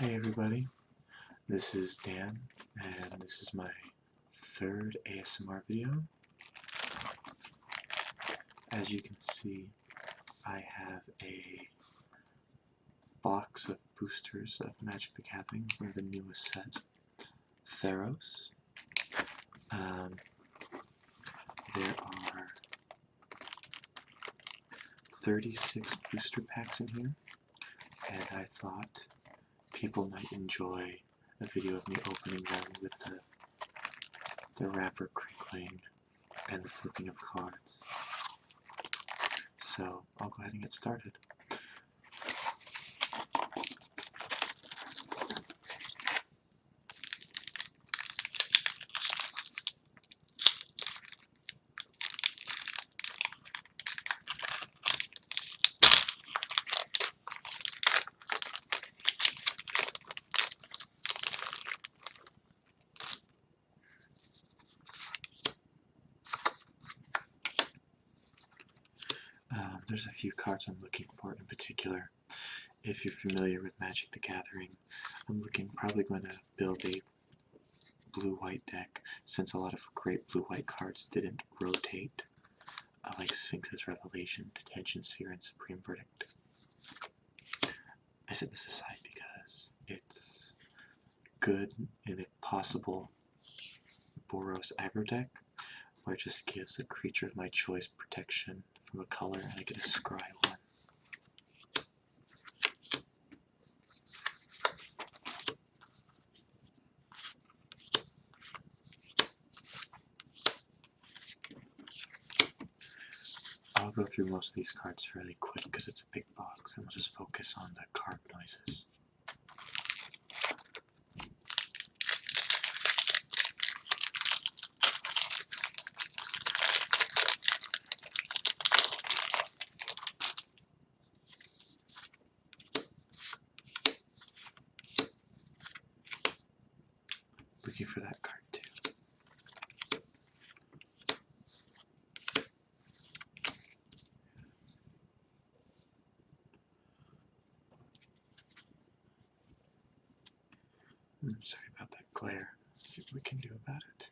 Hey everybody, this is Dan, and this is my third ASMR video. As you can see, I have a box of boosters of Magic the Gathering from the newest set, Theros. There are 36 booster packs in here, and I thought people might enjoy a video of me opening them with the wrapper crinkling and the flipping of cards. So I'll go ahead and get started. There's a few cards I'm looking for in particular. If you're familiar with Magic the Gathering, I'm probably going to build a blue-white deck, since a lot of great blue-white cards didn't rotate, like Sphinx's Revelation, Detention Sphere, and Supreme Verdict. I set this aside because it's good in a possible Boros aggro deck, where it just gives a creature of my choice protection from a color, and I get a scry one. I'll go through most of these cards fairly quick because it's a big box, and we'll just focus on the card noises. Looking for that card too. Sorry about that glare. Let's see what we can do about it.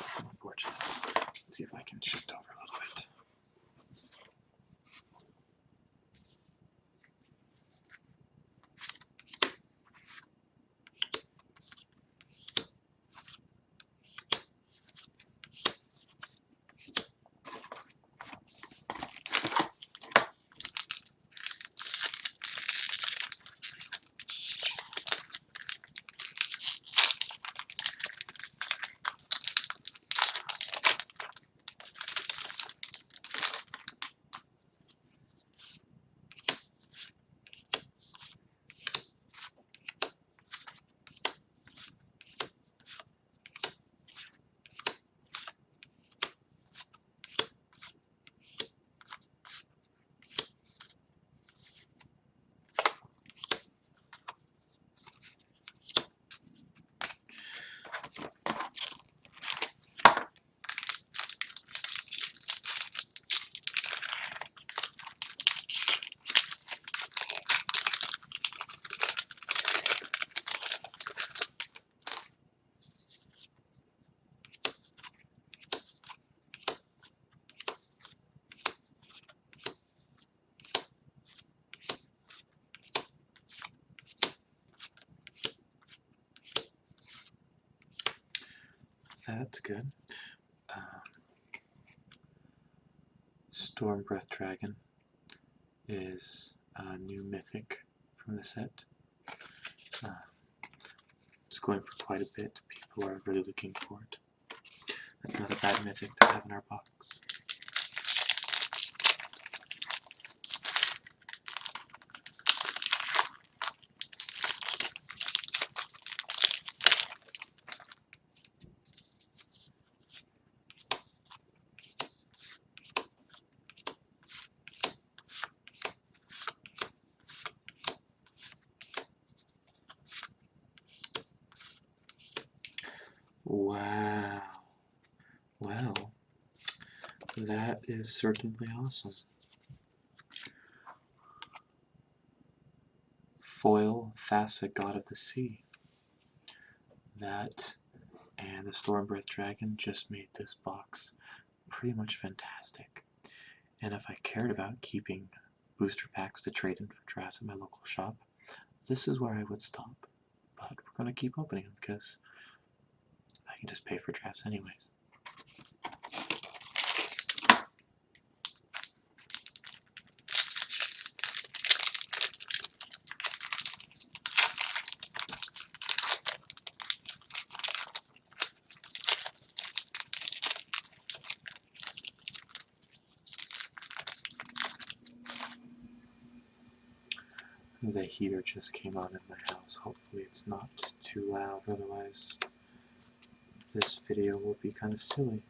That's unfortunate. Let's see if I can shift over a little bit. That's good. Stormbreath Dragon is a new mythic from the set. It's going for quite a bit. People are really looking for it. That's not a bad mythic to have in our box. Wow. Well, that is certainly awesome. Foil Facet God of the Sea. That and the Stormbreath Dragon just made this box pretty much fantastic. And if I cared about keeping booster packs to trade in for drafts at my local shop, this is where I would stop. But we're going to keep opening them because I can just pay for drafts anyways. The heater just came on in my house. Hopefully it's not too loud, otherwise this video will be kind of silly.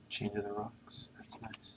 Chain to the Rocks, that's nice.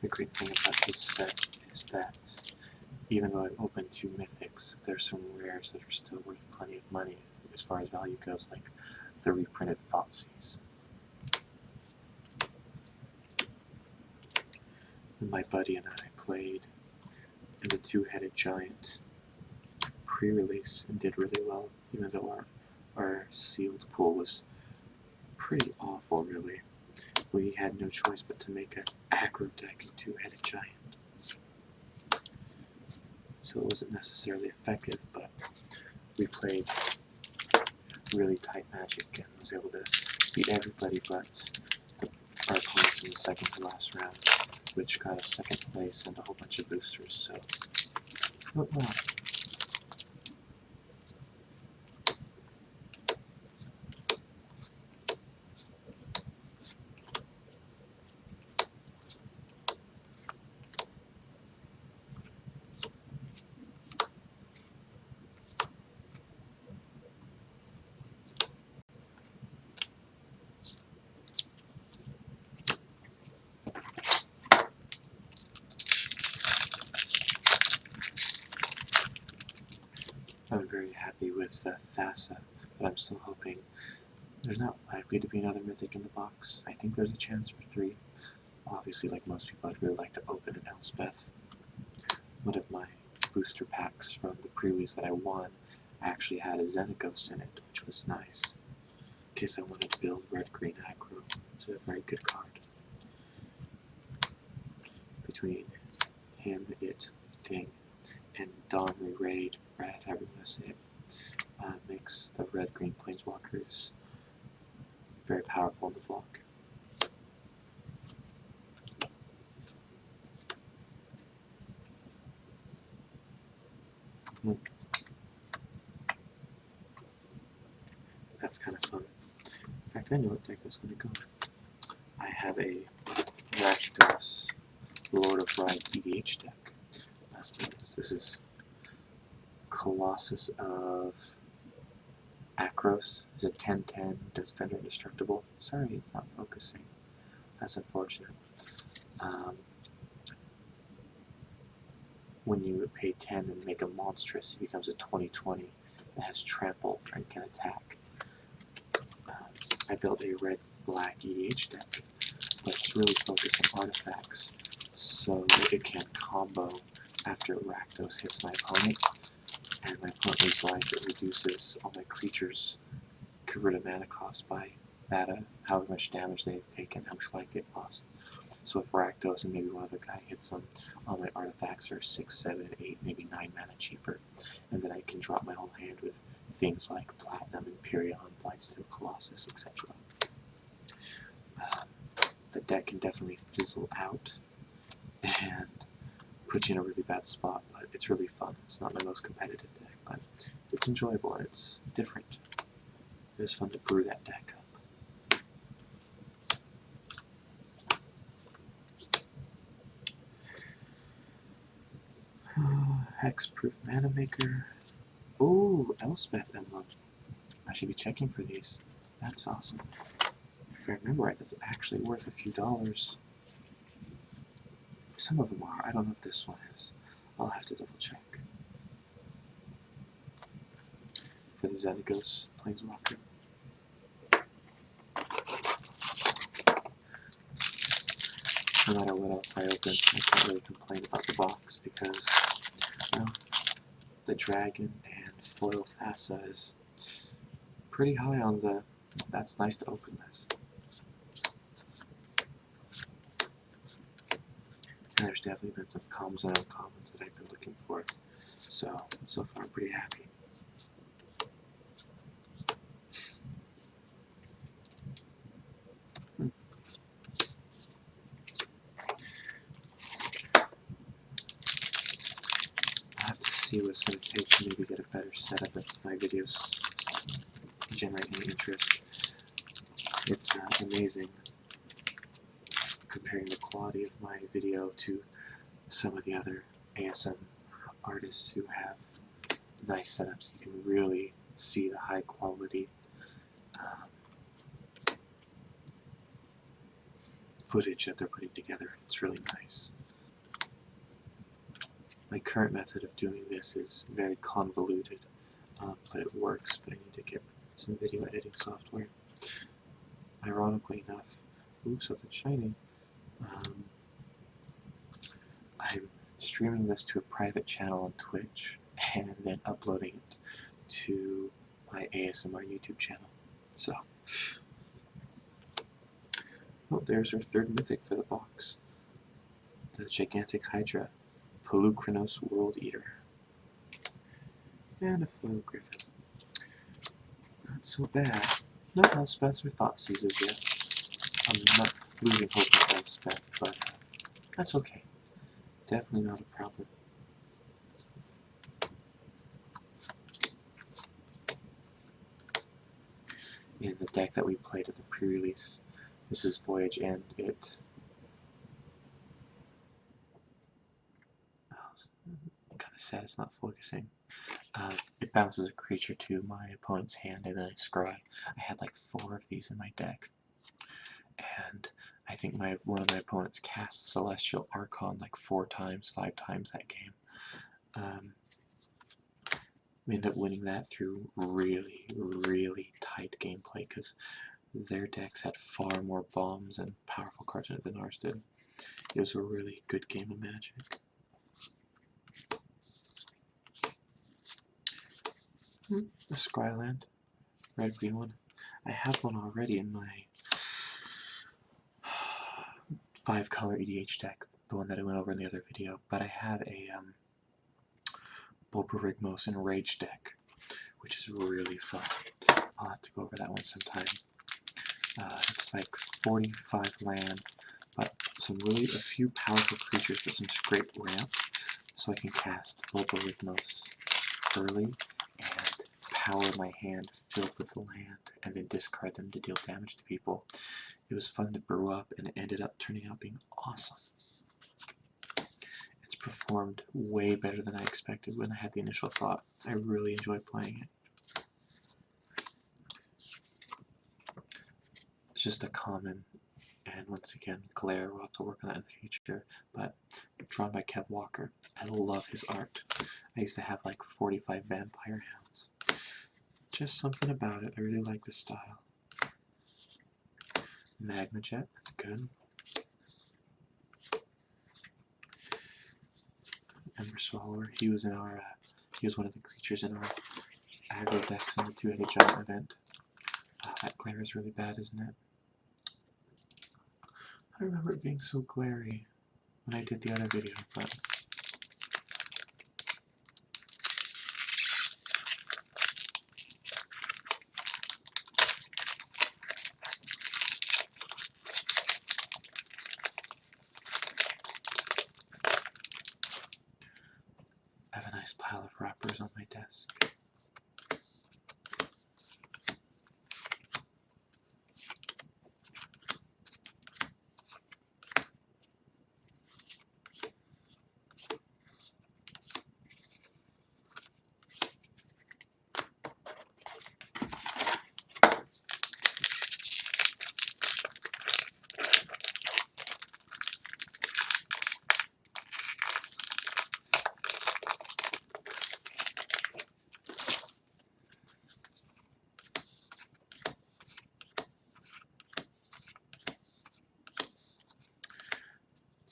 The great thing about this set is that even though I've opened 2 mythics, there's some rares that are still worth plenty of money as far as value goes, like the reprinted Thoughtseize. And my buddy and I played in the 2-headed giant pre-release and did really well, even though our sealed pool was pretty awful, really. We had no choice but to make an aggro deck and 2-headed giant. So it wasn't necessarily effective, but we played really tight Magic and was able to beat everybody but our opponents in the second to last round, which got us 2nd place and a whole bunch of boosters, so it went well. I'm very happy with Thassa, but I'm still hoping there's not likely to be another mythic in the box. I think there's a chance for 3. Obviously, like most people, I'd really like to open an Elspeth. One of my booster packs from the pre-release that I won actually had a Xenagos in it, which was nice, in case I wanted to build red-green aggro. It's a very good card. Between him, it, thing, and Donry, Raid, Brad, however you want to say it, makes the red-green planeswalkers very powerful in the block. That's kind of fun. In fact, I know what deck is going to go. I have a Rakdos Lord of Rides EDH deck. This is Colossus of Akros is a 10/10 Defender Indestructible. Sorry, it's not focusing. That's unfortunate. When you pay 10 and make a monstrous, it becomes a 20/20 that has trample and can attack. I built a red-black EDH deck, but it's really focused on artifacts, so that it can combo after Rakdos hits my opponent, and my opponent loses life. It reduces all my creatures' converted mana cost by however much damage they've taken, how much life they've lost. So if Rakdos and maybe one other guy hits them, all my artifacts are 6, 7, 8, maybe 9 mana cheaper, and then I can drop my whole hand with things like Platinum, Imperion, Blightsteel, Colossus, etc. The deck can definitely fizzle out and put you in a really bad spot, but it's really fun. It's not my most competitive deck, but it's enjoyable and it's different. It was fun to brew that deck up. Hexproof Mana Maker. Ooh, Elspeth Emblem. I should be checking for these. That's awesome. If I remember right, that's actually worth a few dollars. Some of them are. I don't know if this one is. I'll have to double check. For the Xenagos Planeswalker. No matter what else I open, I can't really complain about the box because, well, the Dragon and Foil Thassa is pretty high on the that's nice to open list. And there's definitely been some commons and uncommons that I've been looking for. So far I'm pretty happy. I'll have to see what it's going to take to maybe get a better setup if my videos generate any interest. It's amazing comparing the quality of my video to some of the other ASM artists who have nice setups. You can really see the high quality footage that they're putting together. It's really nice. My current method of doing this is very convoluted, but it works, but I need to get some video editing software. Ironically enough, ooh, something shiny. I'm streaming this to a private channel on Twitch and then uploading it to my ASMR YouTube channel. So, oh, there's our third mythic for the box. The Gigantic Hydra, Polukranos World Eater. And a foil griffin. Not so bad. No Elspeths or Thoughtseizes yet. I'm not losing hope with Elspeth, but that's okay. Definitely not a problem. In the deck that we played at the pre-release, this is Voyage End. I'm kind of sad it's not focusing. It bounces a creature to my opponent's hand and then I scry. I had like 4 of these in my deck. And I think one of my opponents cast Celestial Archon like 4 times, 5 times that game. We ended up winning that through really, really tight gameplay because their decks had far more bombs and powerful cards in it than ours did. It was a really good game of Magic. The Scryland, red-green one. I have one already in my 5-color EDH deck, the one that I went over in the other video, but I have a Bulbarigmos Enraged deck, which is really fun. I'll have to go over that one sometime. It's like 45 lands, but a few powerful creatures with some great ramp, so I can cast Bulbarigmos early and power my hand filled with land, and then discard them to deal damage to people. It was fun to brew up, and it ended up turning out being awesome. It's performed way better than I expected when I had the initial thought. I really enjoyed playing it. It's just a common, and once again, glare. We'll have to work on that in the future, but drawn by Kev Walker. I love his art. I used to have like 45 vampire hounds. Just something about it. I really like the style. Magma Jet, that's good. Ember Swallower, he was in our, he was one of the creatures in our aggro decks in the two-headed giant event. That glare is really bad, isn't it? I remember it being so glary when I did the other video, but I have a nice pile of wrappers on my desk.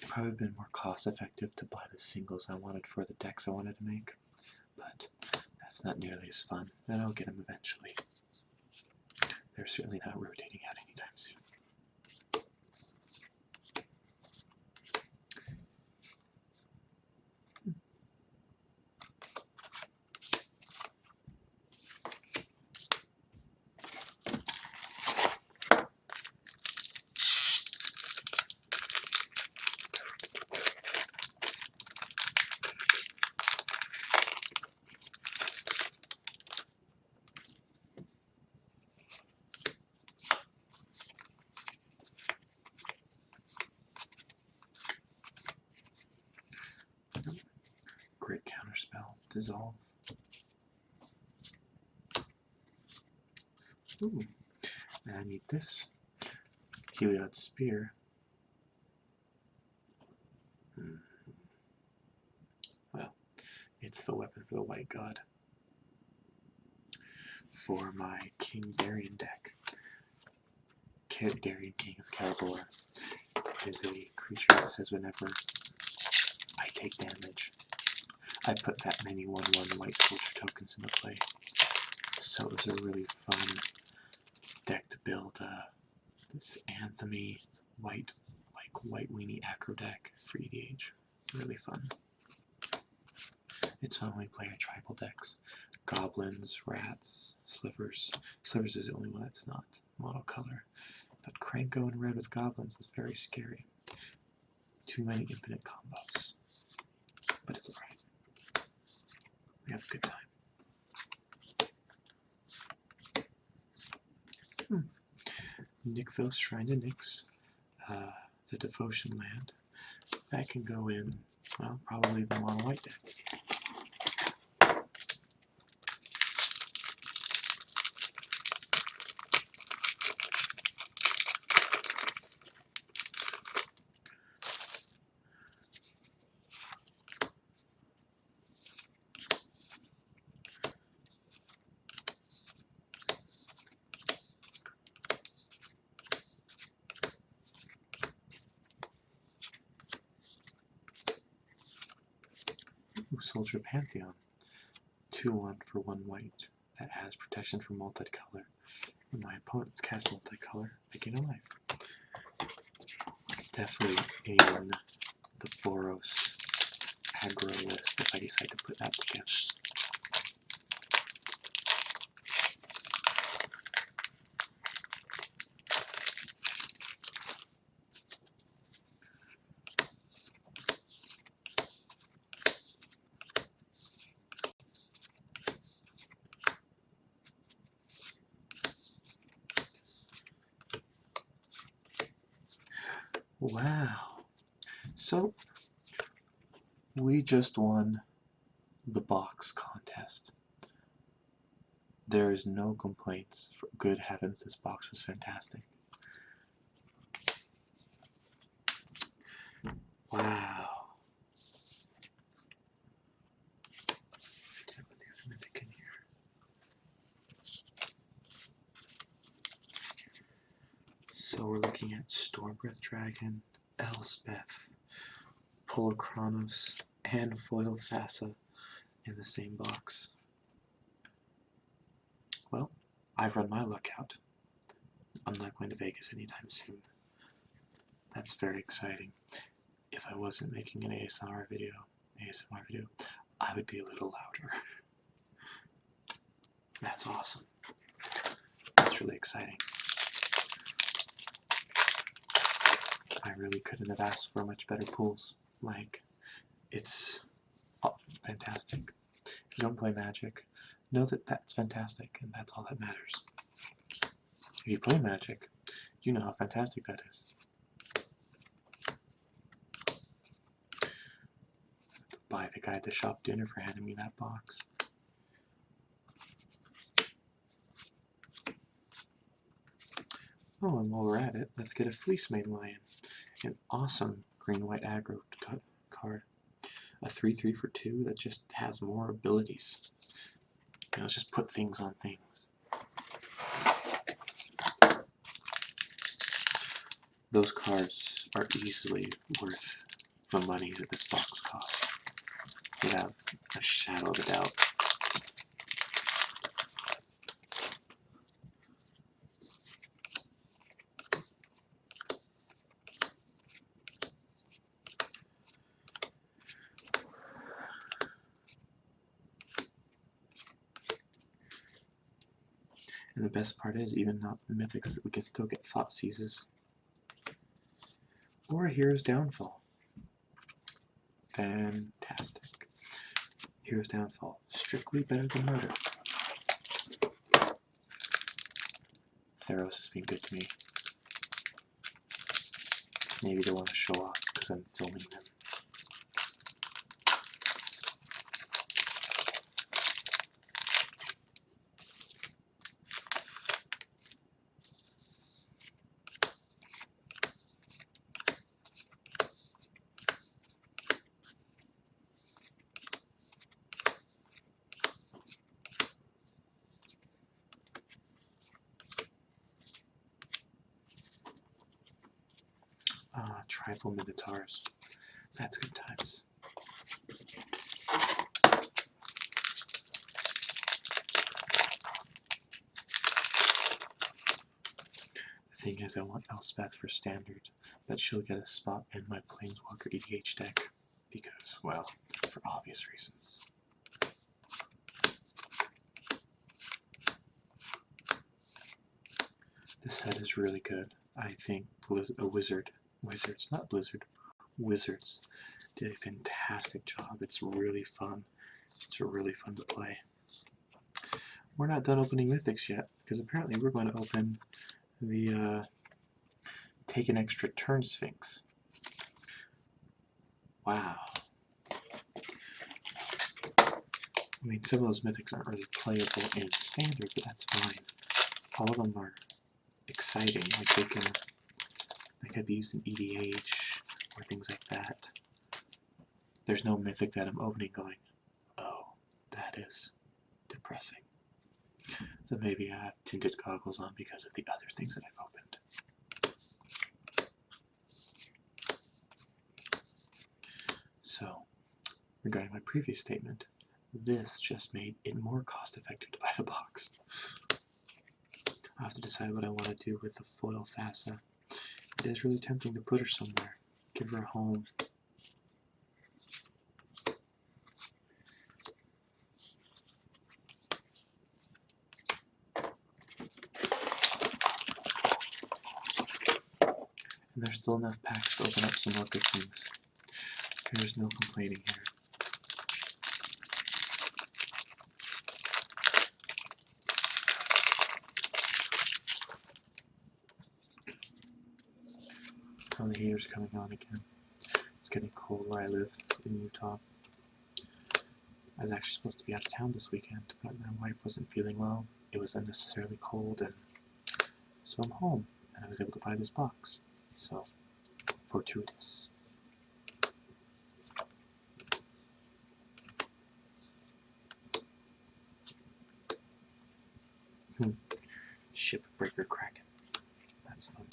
Probably been more cost effective to buy the singles I wanted for the decks I wanted to make, but that's not nearly as fun, and I'll get them eventually. They're certainly not rotating out anytime soon. Great counterspell, dissolve. Ooh, and I need this Heliod Spear. Well, it's the weapon for the White God. For my King Darien deck. Darien, King of Calibor, is a creature that says whenever I take damage, I put that many 1/1 white soldier tokens into play. So it was a really fun deck to build. This Anthem-y white weenie acro deck for EDH. Really fun. It's fun when we play our tribal decks. Goblins, rats, slivers. Slivers is the only one that's not monocolor. But Kranko in red with goblins is very scary. Too many infinite combos. But it's alright. We have a good time. Nykthos, Shrine to Nyx. The Devotion Land. That can go in, well, probably the mono white deck. Soldier Pantheon. 2/1 for 1 white. That has protection from multicolor. When my opponents cast multicolor, they gain a life. Definitely in the Boros aggro list if I decide to put that together. Wow. So, We just won the box contest. There is no complaints. For good heavens, this box was fantastic. Wow. Did I put the other mythic in here? So we're looking at Stormbreath Dragon, Elspeth, Polochronos, and Foil Thassa in the same box. Well, I've run my luck out. I'm not going to Vegas anytime soon. That's very exciting. If I wasn't making an ASMR video, I would be a little louder. That's awesome. That's really exciting. I really couldn't have asked for much better pools. Like, it's fantastic. If you don't play Magic, know that that's fantastic, and that's all that matters. If you play Magic, you know how fantastic that is. Buy the guy at the shop dinner for handing me that box. Oh, and while we're at it, let's get a Fleece Mane Lion. An awesome green-white aggro card. A 3/3 for 2 that just has more abilities. You know, let's just put things on things. Those cards are easily worth the money that this box costs, without a shadow of a doubt. And the best part is, even not the mythics, that we can still get Thought Seizes. Or a Hero's Downfall. Fantastic. Hero's Downfall. Strictly better than Murder. Theros has been good to me. Maybe they want to show off because I'm filming them. Tribal Minotaurs. That's good times. The thing is, I want Elspeth for standard, but she'll get a spot in my Planeswalker EDH deck because, well, for obvious reasons. This set is really good. I think Wizards did a fantastic job. It's really fun. It's really fun to play. We're not done opening mythics yet, because apparently we're going to open the Take an Extra Turn Sphinx. Wow. I mean, some of those mythics aren't really playable in standard, but that's fine. All of them are exciting. Like they could be used in EDH or things like that. There's no mythic that I'm opening going, oh, that is depressing. So maybe I have tinted goggles on because of the other things that I've opened. So, regarding my previous statement, this just made it more cost-effective to buy the box. I'll have to decide what I want to do with the Foil Thassa. It is really tempting to put her somewhere, give her a home. And there's still enough packs to open up some more good things. There's no complaining here. Oh, the heater's coming on again. It's getting cold where I live in Utah. I was actually supposed to be out of town this weekend, but my wife wasn't feeling well. It was unnecessarily cold, and so I'm home, and I was able to buy this box. So, fortuitous. Shipbreaker Kraken. That's fun.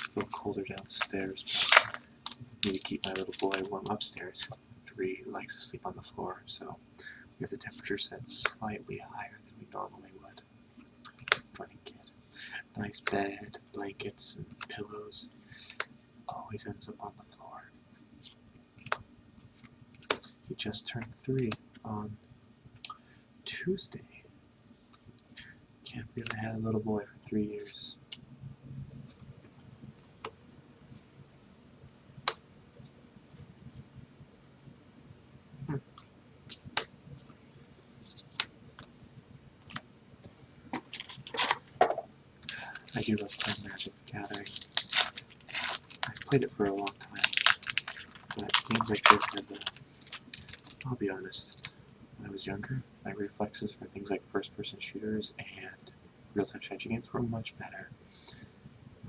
A little colder downstairs, but I need to keep my little boy warm upstairs. 3 likes to sleep on the floor, so we have the temperature set slightly higher than we normally would. Funny kid. Nice bed, blankets, and pillows. Always ends up on the floor. He just turned 3 on Tuesday. Can't believe I had a little boy for 3 years. I do love playing Magic the Gathering. I've played it for a long time, but games like this I'll be honest, when I was younger, my reflexes for things like first-person shooters and real-time strategy games were much better.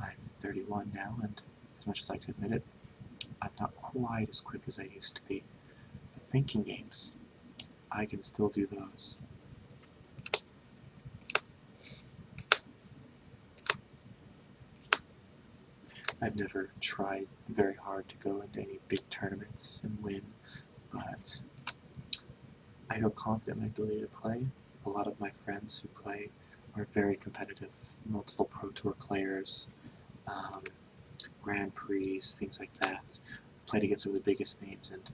I'm 31 now, and as much as I like to admit it, I'm not quite as quick as I used to be. But thinking games, I can still do those. I've never tried very hard to go into any big tournaments and win, but I feel confident in my ability to play. A lot of my friends who play are very competitive, multiple Pro Tour players, Grand Prix, things like that. Played against some of the biggest names, and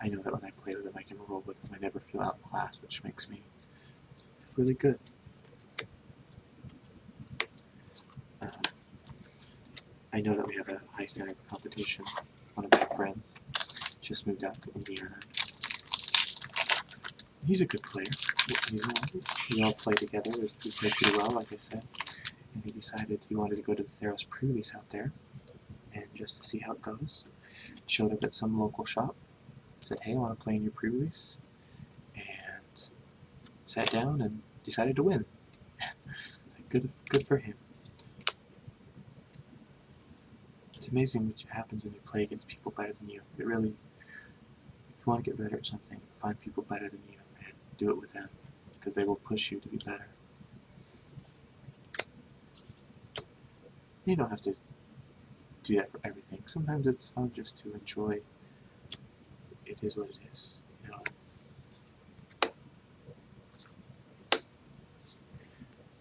I know that when I play with them, I can roll with them. I never feel outclassed, which makes me really good. I know that we have a high standard of competition. One of my friends just moved out to Indiana. He's a good player. We all play together. We play pretty well, like I said. And he decided he wanted to go to the Theros pre-release out there, and just to see how it goes. Showed up at some local shop, said, "Hey, I want to play in your pre-release," and sat down and decided to win. It's like, good for him. It's amazing what happens when you play against people better than you. It really, if you want to get better at something, find people better than you and do it with them, because they will push you to be better. You don't have to do that for everything. Sometimes it's fun just to enjoy. It is what it is, you know.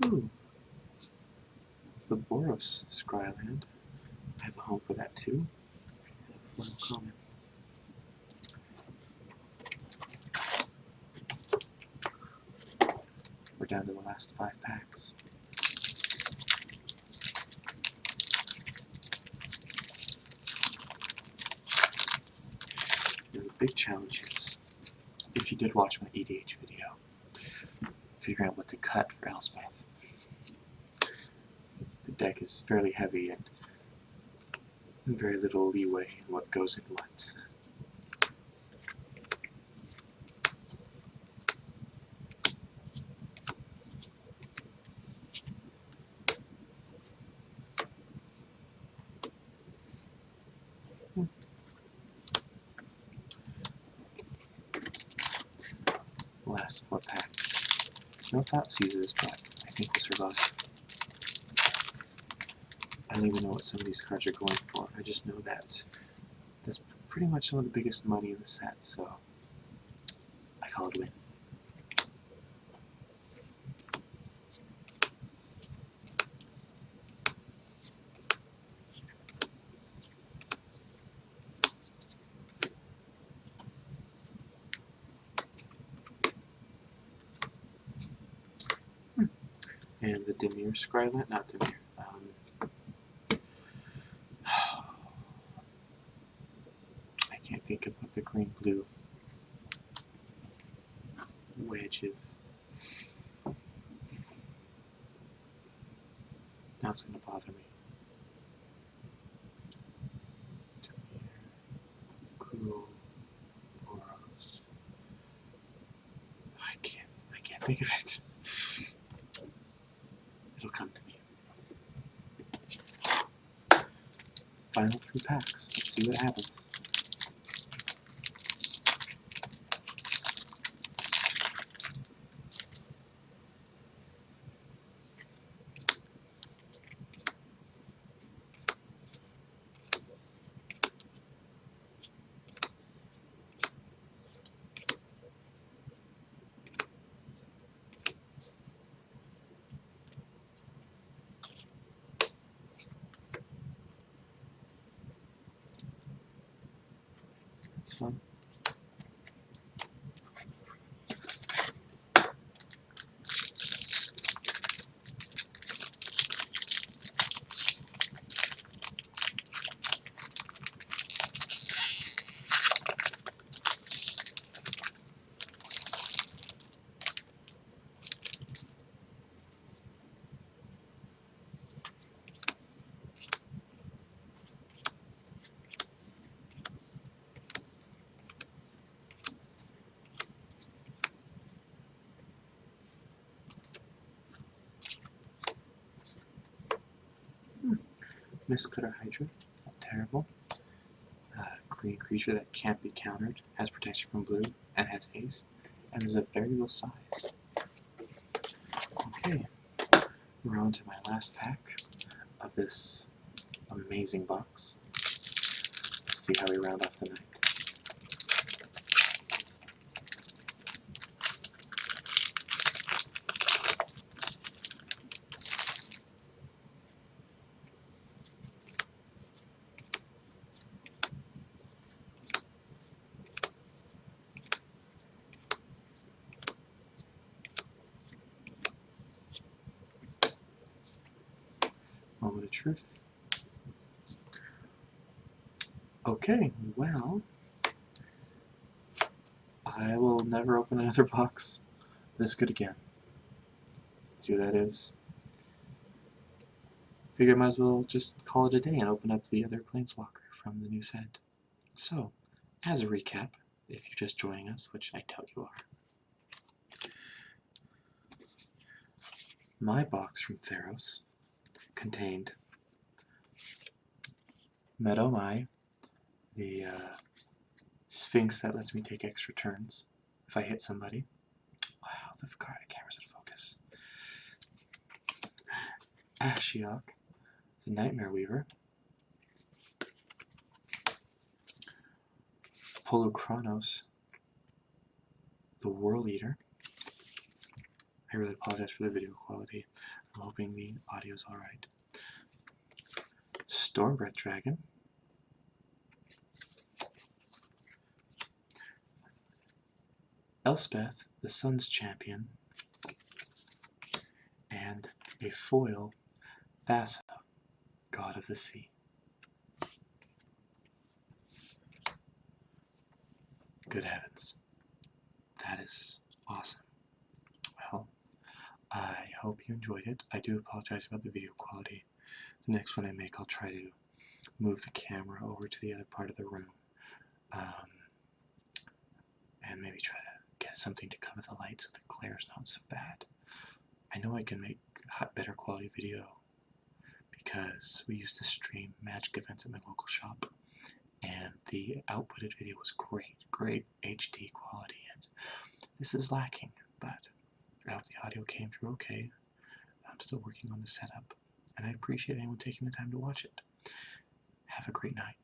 Ooh, the Boros Scryland. I have a home for that too. Fun comment. We're down to the last 5 packs. The big challenge is, if you did watch my EDH video, figuring out what to cut for Elspeth. The deck is fairly heavy and very little leeway in what goes in what. Last 4 packs. No top seasons, but I think we'll survive. I don't even know what some of these cards are going for. I just know that that's pretty much some of the biggest money in the set, so I call it a win. And the Demir Scryland, not Demir. I can't think of what the green-blue wedge is. Now it's going to bother me. Cool. Theros. I can't think of it. It'll come to me. Final 3 packs. Let's see what happens. It's fun. Mistcutter Hydra, not terrible. Green creature that can't be countered, has protection from blue, and has haste, and is of variable size. Okay, we're on to my last pack of this amazing box. Let's see how we round off the night. Moment of truth. Okay, well, I will never open another box this good again. See what that is? Figure I might as well just call it a day and open up the other Planeswalker from the new set. So, as a recap, if you're just joining us, which I doubt you are, my box from Theros contained Medomai, the Sphinx that lets me take extra turns if I hit somebody. Wow, the camera's out of focus. Ashiok, the Nightmare Weaver. Polukranos, the Whirl Eater. I really apologize for the video quality. I'm hoping the audio's alright. Stormbreath Dragon. Elspeth, the Sun's Champion. And a foil, Thassa, God of the Sea. Good heavens. That is awesome. Well, I hope you enjoyed it. I do apologize about the video quality. The next one I make, I'll try to move the camera over to the other part of the room. And maybe try to get something to cover the light so the glare's not so bad. I know I can make better quality video because we used to stream magic events at my local shop, and the outputted video was great HD quality, and this is lacking, but I hope the audio came through okay. I'm still working on the setup, and I appreciate anyone taking the time to watch it. Have a great night.